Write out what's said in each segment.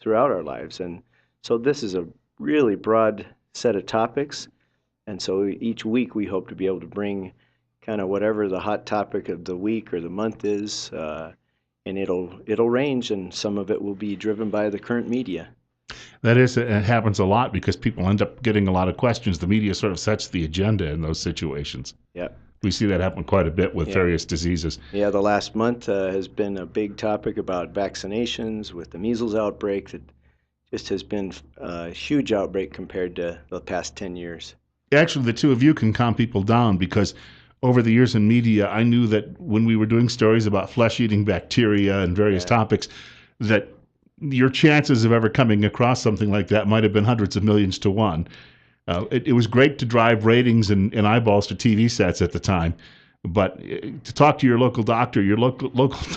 throughout our lives. And so this is a really broad set of topics. And so each week we hope to be able to bring kind of whatever the hot topic of the week or the month is, and it'll range, and some of it will be driven by the current media. That is, it happens a lot because people end up getting a lot of questions. The media sort of sets the agenda in those situations. Yeah. We see that happen quite a bit with various diseases. Yeah, the last month has been a big topic about vaccinations with the measles outbreak that just has been a huge outbreak compared to the past 10 years. Actually, the two of you can calm people down because over the years in media, I knew that when we were doing stories about flesh-eating bacteria and various topics, that your chances of ever coming across something like that might have been hundreds of millions to one. It was great to drive ratings and eyeballs to TV sets at the time, but to talk to your local doctor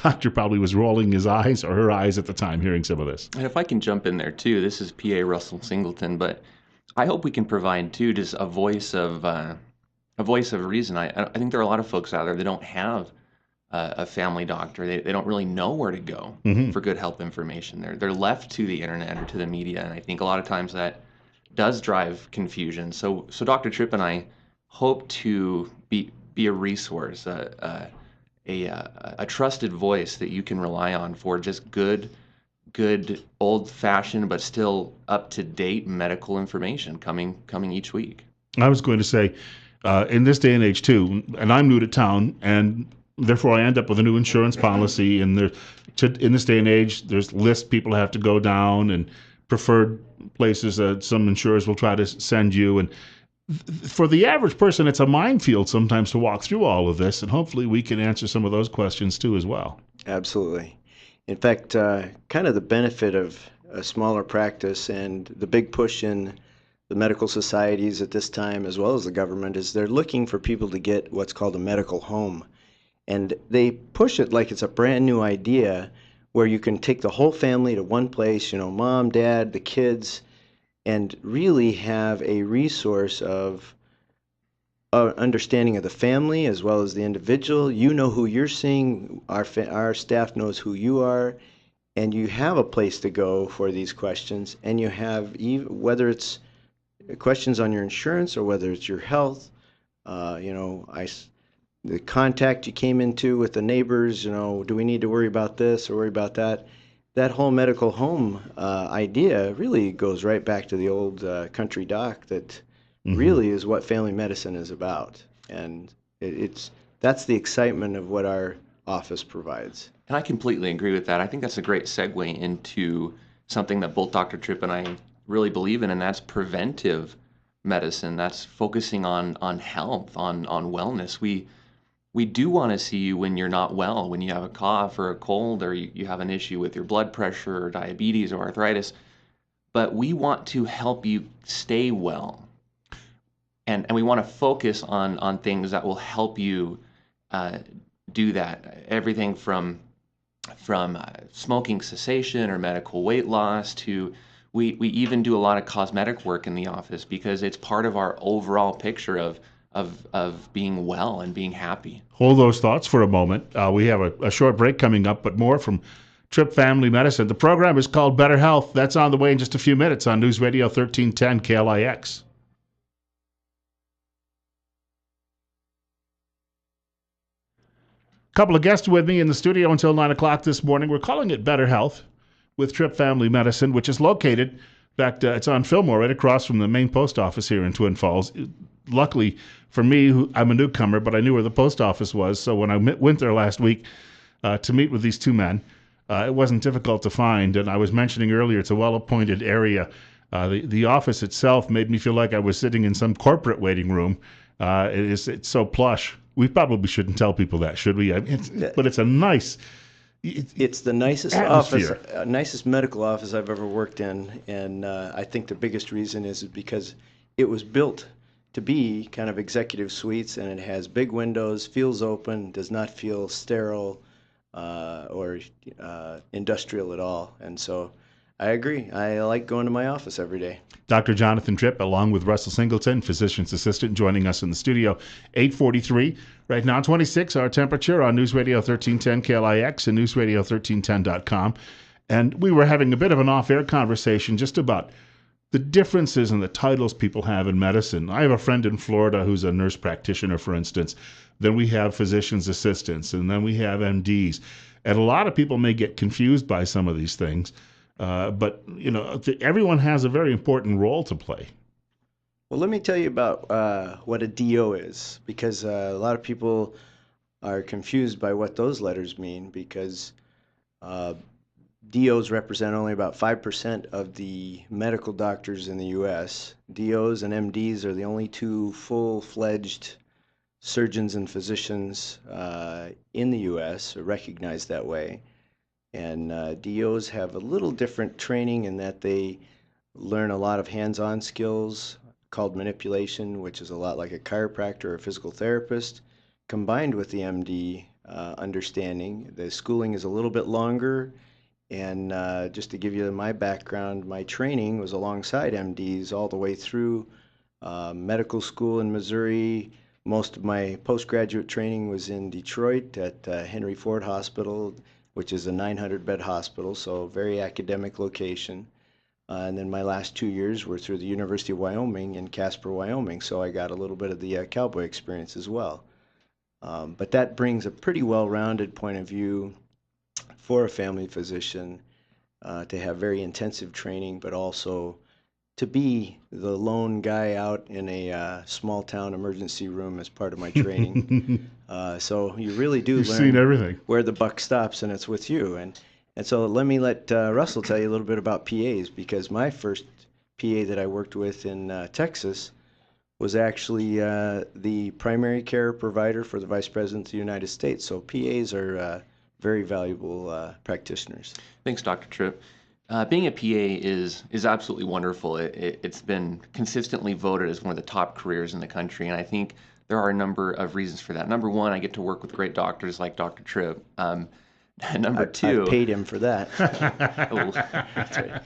doctor probably was rolling his eyes or her eyes at the time hearing some of this. And if I can jump in there too, this is PA Russell Singleton, but I hope we can provide too just a voice of reason. I think there are a lot of folks out there that don't have a family doctor. They don't really know where to go for good health information. They're left to the internet or to the media, and I think a lot of times that does drive confusion. So Dr. Tripp and I hope to be a resource, a trusted voice that you can rely on for just good old-fashioned but still up-to-date medical information coming each week. I was going to say, in this day and age too, and I'm new to town, and therefore I end up with a new insurance policy, and in this day and age, there's lists people have to go down and preferred places that some insurers will try to send you. And for the average person, it's a minefield sometimes to walk through all of this, and hopefully we can answer some of those questions too as well. Absolutely. In fact, kind of the benefit of a smaller practice and the big push in the medical societies at this time, as well as the government, is they're looking for people to get what's called a medical home. And they push it like it's a brand new idea where you can take the whole family to one place, mom, dad, the kids, and really have a resource of understanding of the family as well as the individual. You know who you're seeing. Our staff knows who you are, and you have a place to go for these questions. And you have, whether it's questions on your insurance or whether it's your health, the contact you came into with the neighbors, do we need to worry about this or worry about that? That whole medical home idea really goes right back to the old country doc that really is what family medicine is about. And that's the excitement of what our office provides. And I completely agree with that. I think that's a great segue into something that both Dr. Tripp and I really believe in, and that's preventive medicine. That's focusing on health, on wellness. We do want to see you when you're not well, when you have a cough or a cold, or you have an issue with your blood pressure or diabetes or arthritis. But we want to help you stay well. And we want to focus on things that will help you do that. Everything from smoking cessation or medical weight loss to we even do a lot of cosmetic work in the office because it's part of our overall picture of being well and being happy. Hold those thoughts for a moment. We have a short break coming up, but more from Tripp Family Medicine. The program is called Better Health. That's on the way in just a few minutes on News Radio 1310 KLIX. A couple of guests with me in the studio until 9 o'clock this morning. We're calling it Better Health with Tripp Family Medicine, which is located, in fact, it's on Fillmore, right across from the main post office here in Twin Falls. Luckily for me, I'm a newcomer, but I knew where the post office was. So when I went there last week to meet with these two men, it wasn't difficult to find. And I was mentioning earlier, it's a well-appointed area. The office itself made me feel like I was sitting in some corporate waiting room. It's so plush. We probably shouldn't tell people that, should we? But it's a nice. It's the nicest atmosphere. office, nicest medical office I've ever worked in, and I think the biggest reason is because it was built to be kind of executive suites, and it has big windows, feels open, does not feel sterile or industrial at all. And so I agree. I like going to my office every day. Dr. Jonathan Tripp, along with Russell Singleton, physician's assistant, joining us in the studio. 8:43 right now, 26 our temperature on News Radio 1310 KLIX and newsradio1310.com. And we were having a bit of an off-air conversation just about the differences in the titles people have in medicine. I have a friend in Florida who's a nurse practitioner, for instance. Then we have physician's assistants, and then we have MDs. And a lot of people may get confused by some of these things, but everyone has a very important role to play. Well, let me tell you about what a DO is, because a lot of people are confused by what those letters mean, because DOs represent only about 5% of the medical doctors in the U.S. DOs and MDs are the only two full-fledged surgeons and physicians in the U.S. are recognized that way. And DOs have a little different training in that they learn a lot of hands-on skills called manipulation, which is a lot like a chiropractor or a physical therapist, combined with the MD understanding. The schooling is a little bit longer. And just to give you my background, my training was alongside MDs all the way through medical school in Missouri. Most of my postgraduate training was in Detroit at Henry Ford Hospital, which is a 900-bed hospital, so very academic location. And then my last 2 years were through the University of Wyoming in Casper, Wyoming, so I got a little bit of the cowboy experience as well. But that brings a pretty well-rounded point of view for a family physician to have very intensive training, but also to be the lone guy out in a small town emergency room as part of my training. So you really do You've learn seen everything. where the buck stops, and it's with you. And so let Russell tell you a little bit about PAs, because my first PA that I worked with in Texas was actually the primary care provider for the Vice President of the United States. So PAs are very valuable practitioners. Thanks, Dr. Tripp. Being a PA is absolutely wonderful. It's been consistently voted as one of the top careers in the country, and I think there are a number of reasons for that. Number one, I get to work with great doctors like Dr. Tripp. Number two, I paid him for that. Oh, that's right.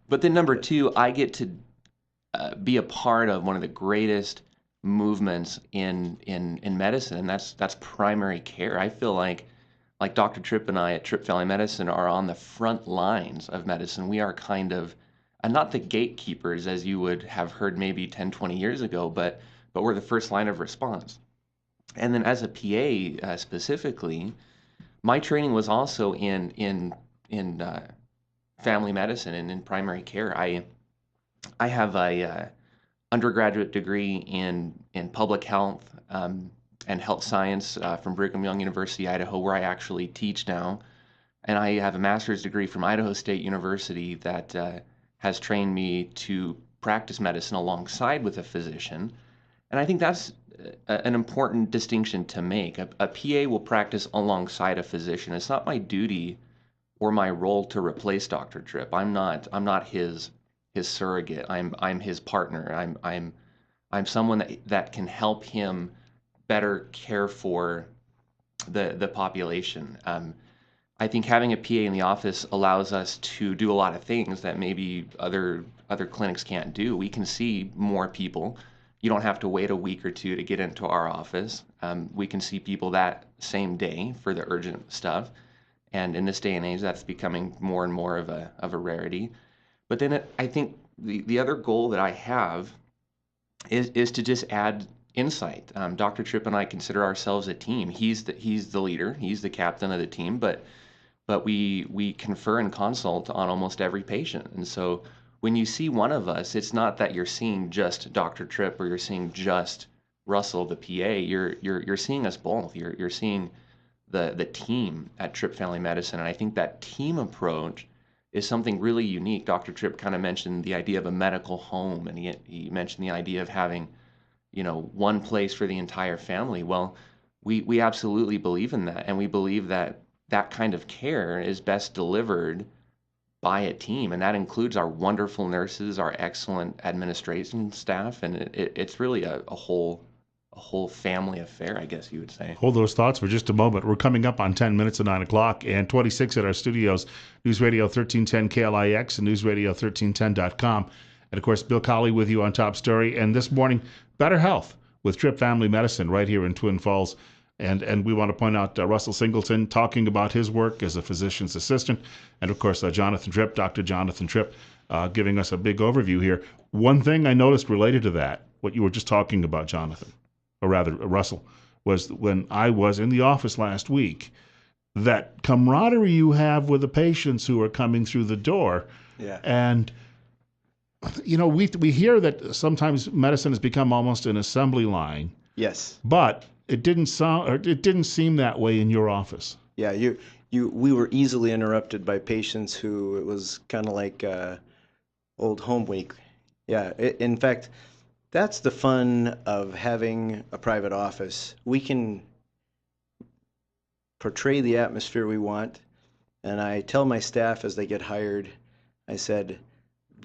But then number two, I get to be a part of one of the greatest movements in medicine, and that's primary care. I feel like Dr. Tripp and I at Tripp Family Medicine are on the front lines of medicine. We are kind of, not the gatekeepers as you would have heard maybe 10, 20 years ago, but we're the first line of response. And then as a PA specifically, my training was also in family medicine and in primary care. I have a undergraduate degree in public health and health science from Brigham Young University, Idaho, where I actually teach now. And I have a master's degree from Idaho State University that has trained me to practice medicine alongside with a physician. And I think that's an important distinction to make. A PA will practice alongside a physician. It's not my duty or my role to replace Dr. Tripp. I'm not his surrogate. I'm his partner. I'm someone that can help him better care for the population. I think having a PA in the office allows us to do a lot of things that maybe other clinics can't do. We can see more people. You don't have to wait a week or two to get into our office. We can see people that same day for the urgent stuff. And in this day and age, that's becoming more and more of a rarity. But then I think the other goal that I have is to just add insight. Dr. Tripp and I consider ourselves a team. He's the leader. He's the captain of the team. But we confer and consult on almost every patient. And so when you see one of us, it's not that you're seeing just Dr. Tripp or you're seeing just Russell, the PA. You're seeing us both. You're seeing the team at Tripp Family Medicine. And I think that team approach is something really unique. Dr. Tripp kind of mentioned the idea of a medical home, and he mentioned the idea of having, one place for the entire family. Well, we absolutely believe in that, and we believe that that kind of care is best delivered by a team, and that includes our wonderful nurses, our excellent administration staff, and it's really a whole family affair, I guess you would say. Hold those thoughts for just a moment. We're coming up on 10 minutes of 9 o'clock and 26 at our studios, News Radio 1310 KLIX and newsradio1310.com. And, of course, Bill Colley with you on Top Story. And this morning, Better Health with Tripp Family Medicine right here in Twin Falls. And we want to point out Russell Singleton talking about his work as a physician's assistant. And of course, Jonathan Tripp, Dr. Jonathan Tripp, giving us a big overview here. One thing I noticed related to that, what you were just talking about, Jonathan, or rather Russell, was when I was in the office last week, that camaraderie you have with the patients who are coming through the door. Yeah. And we hear that sometimes medicine has become almost an assembly line. Yes. But it didn't seem that way in your office. Yeah, we were easily interrupted by patients who it was kind of like old home week. Yeah, in fact, that's the fun of having a private office. We can portray the atmosphere we want, and I tell my staff as they get hired, I said,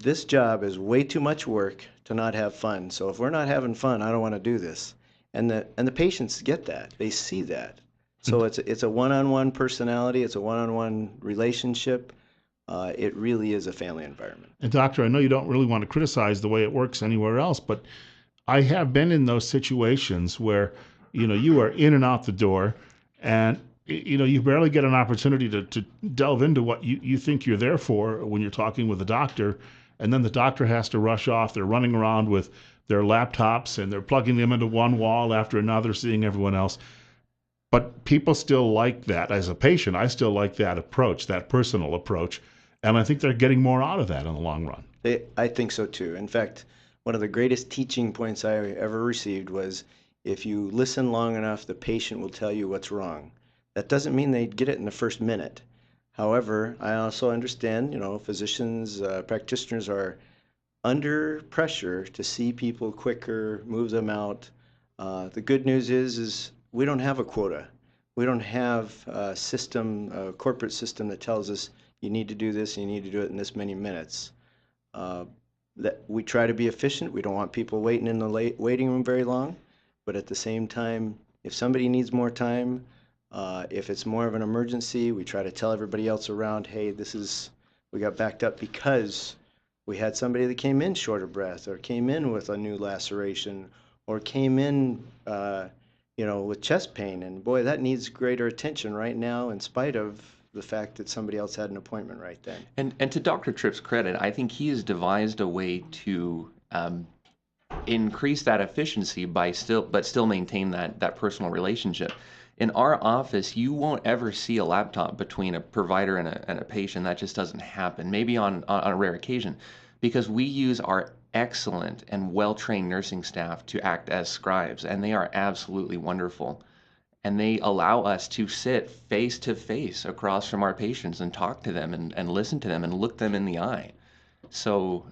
this job is way too much work to not have fun. So if we're not having fun, I don't want to do this. And the patients get that. They see that. So it's a one-on-one personality. It's a one-on-one relationship. It really is a family environment. And doctor, I know you don't really want to criticize the way it works anywhere else, but I have been in those situations where, you are in and out the door, and you barely get an opportunity to delve into what you think you're there for when you're talking with the doctor, and then the doctor has to rush off. They're running around with their laptops and they're plugging them into one wall after another, seeing everyone else. But people still like that. As a patient, I still like that approach, that personal approach, and I think they're getting more out of that in the long run. I think so too. In fact, one of the greatest teaching points I ever received was, if you listen long enough, the patient will tell you what's wrong. That doesn't mean they get it in the first minute. However, I also understand, physicians, practitioners are under pressure to see people quicker, move them out. The good news is we don't have a quota. We don't have a system, a corporate system that tells us you need to do this and you need to do it in this many minutes. That we try to be efficient. We don't want people waiting in the waiting room very long. But at the same time, if somebody needs more time, if it's more of an emergency, we try to tell everybody else around, hey, we got backed up because we had somebody that came in short of breath, or came in with a new laceration, or came in, with chest pain. And boy, that needs greater attention right now, in spite of the fact that somebody else had an appointment right then. And to Dr. Tripp's credit, I think he has devised a way to increase that efficiency but still maintain that personal relationship. In our office, you won't ever see a laptop between a provider and a patient. That just doesn't happen. Maybe on a rare occasion, because we use our excellent and well-trained nursing staff to act as scribes, and they are absolutely wonderful. And they allow us to sit face to face across from our patients and talk to them and listen to them and look them in the eye. So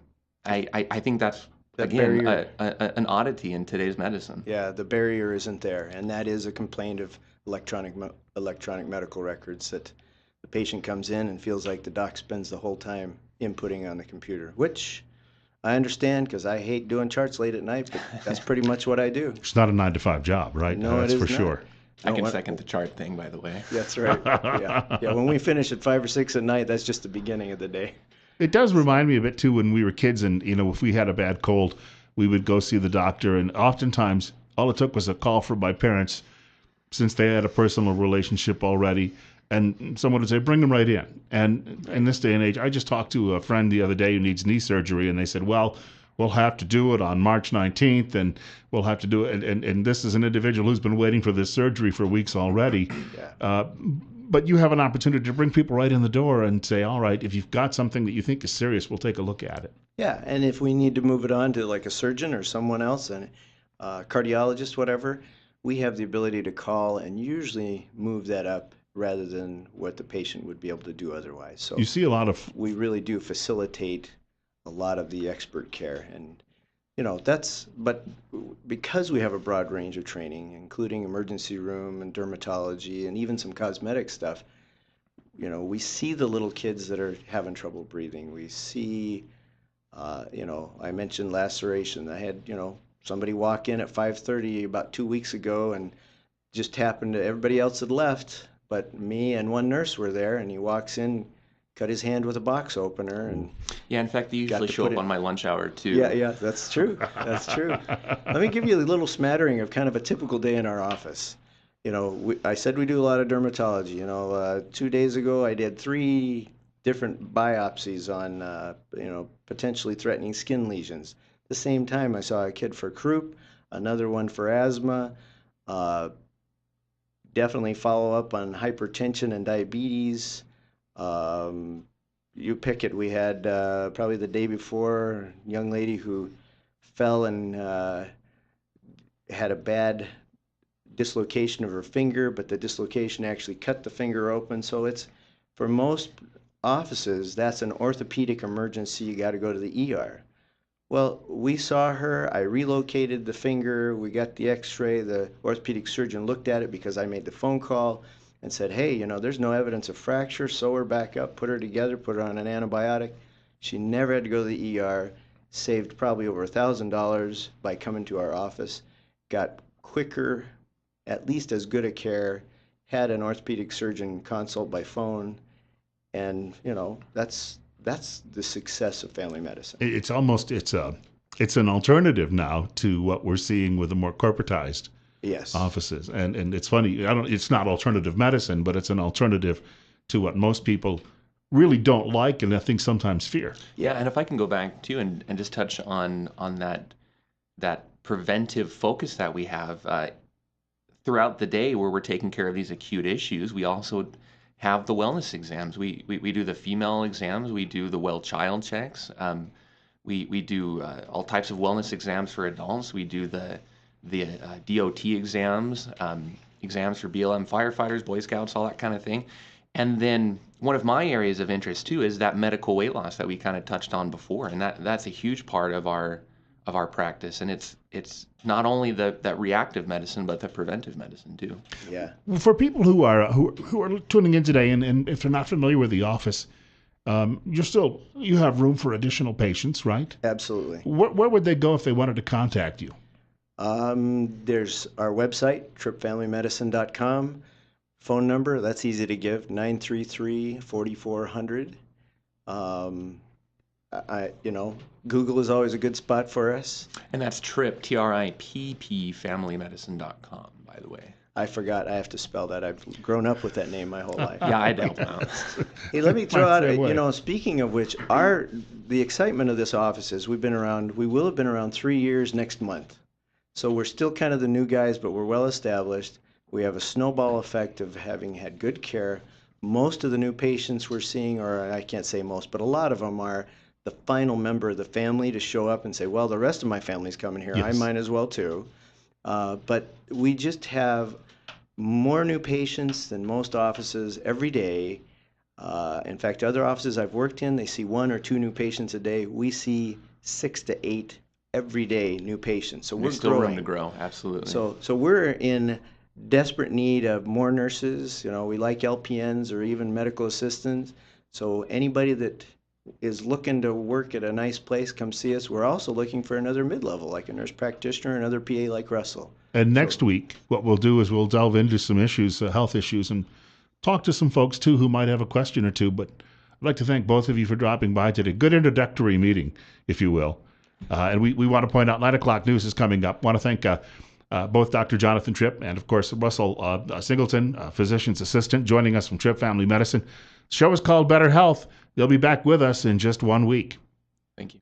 I think that's, again, an oddity in today's medicine. Yeah, the barrier isn't there, and that is a complaint of electronic medical records, that the patient comes in and feels like the doc spends the whole time inputting on the computer, which I understand because I hate doing charts late at night, but that's pretty much what I do. It's not a 9-to-5 job, right? No, that's it is for not. sure. I can second the chart thing, by the way. That's right. Yeah. When we finish at 5 or 6 at night, that's just the beginning of the day. It does remind me a bit too when we were kids, and if we had a bad cold, we would go see the doctor, and oftentimes all it took was a call from my parents, since they had a personal relationship already, and someone would say, bring him right in. And in this day and age, I just talked to a friend the other day who needs knee surgery, and they said, well, we'll have to do it on March 19th, and we'll have to do it. And this is an individual who's been waiting for this surgery for weeks already. Yeah. But you have an opportunity to bring people right in the door and say, all right, if you've got something that you think is serious, we'll take a look at it. Yeah, and if we need to move it on to like a surgeon or someone else, and cardiologist, whatever, we have the ability to call and usually move that up rather than what the patient would be able to do otherwise. So you see a lot of... We really do facilitate a lot of the expert care, and but because we have a broad range of training, including emergency room and dermatology and even some cosmetic stuff, we see the little kids that are having trouble breathing. We see, I mentioned laceration. I had, somebody walk in at 5:30 about 2 weeks ago, and just happened to, everybody else had left, but me and one nurse were there, and he walks in, cut his hand with a box opener, and yeah, in fact, they usually show up on my lunch hour too. Yeah, that's true. That's true. Let me give you a little smattering of kind of a typical day in our office. I said we do a lot of dermatology. 2 days ago I did 3 different biopsies on, potentially threatening skin lesions. At the same time, I saw a kid for croup, another one for asthma. Uh, Definitely follow up on hypertension and diabetes. Um, you pick it. We had probably the day before a young lady who fell and had a bad dislocation of her finger, but the dislocation actually cut the finger open. So it's for most offices, that's an orthopedic emergency. You got to go to the ER. Well, we saw her. I relocated the finger. We got the x-ray. The orthopedic surgeon looked at it because I made the phone call and said, hey, there's no evidence of fracture. Sew her back up, put her together, put her on an antibiotic. She never had to go to the ER. Saved probably over $1,000 by coming to our office. Got quicker, at least as good a care. Had an orthopedic surgeon consult by phone. And, that's the success of family medicine. It's almost it's an alternative now to what we're seeing with the more corporatized Yes. offices. And it's funny, it's not alternative medicine, but it's an alternative to what most people really don't like and I think sometimes fear. Yeah, and if I can go back too and just touch on that preventive focus that we have throughout the day where we're taking care of these acute issues, we also have the wellness exams. We do the female exams. We do the well child checks. We do all types of wellness exams for adults. We do the DOT exams, exams for BLM firefighters, Boy Scouts, all that kind of thing. And then one of my areas of interest too is that medical weight loss that we kind of touched on before, and that's a huge part of our practice. And it's not only that reactive medicine, but the preventive medicine too. Yeah. For people who are tuning in today, and if they're not familiar with the office, you have room for additional patients, right? Absolutely. Where would they go if they wanted to contact you? There's our website, trippfamilymedicine.com. Phone number, that's easy to give, 933-4400. Google is always a good spot for us. And that's Tripp, Tripp, familymedicine.com, by the way. I forgot. I have to spell that. I've grown up with that name my whole life. Yeah, I don't know. Hey, let me throw out, speaking of which, the excitement of this office is we will have been around 3 years next month. So we're still kind of the new guys, but we're well established. We have a snowball effect of having had good care. Most of the new patients we're seeing, or I can't say most, but a lot of them are the final member of the family to show up and say, well, the rest of my family's coming here. Yes. I might as well too. But we just have more new patients than most offices every day. In fact, other offices I've worked in, they see 1 or 2 new patients a day. We see 6 to 8 every day new patients. So we're There's still growing. room to grow, absolutely. So we're in desperate need of more nurses. We like LPNs or even medical assistants. So anybody that is looking to work at a nice place, come see us. We're also looking for another mid-level, like a nurse practitioner, another PA like Russell. And next week, what we'll do is we'll delve into some issues, health issues, and talk to some folks too who might have a question or two. But I'd like to thank both of you for dropping by today. Good introductory meeting, if you will. And we want to point out 9 o'clock news is coming up. Want to thank both Dr. Jonathan Tripp and, of course, Russell Singleton, physician's assistant, joining us from Tripp Family Medicine. The show is called Better Health. They'll be back with us in just 1 week. Thank you.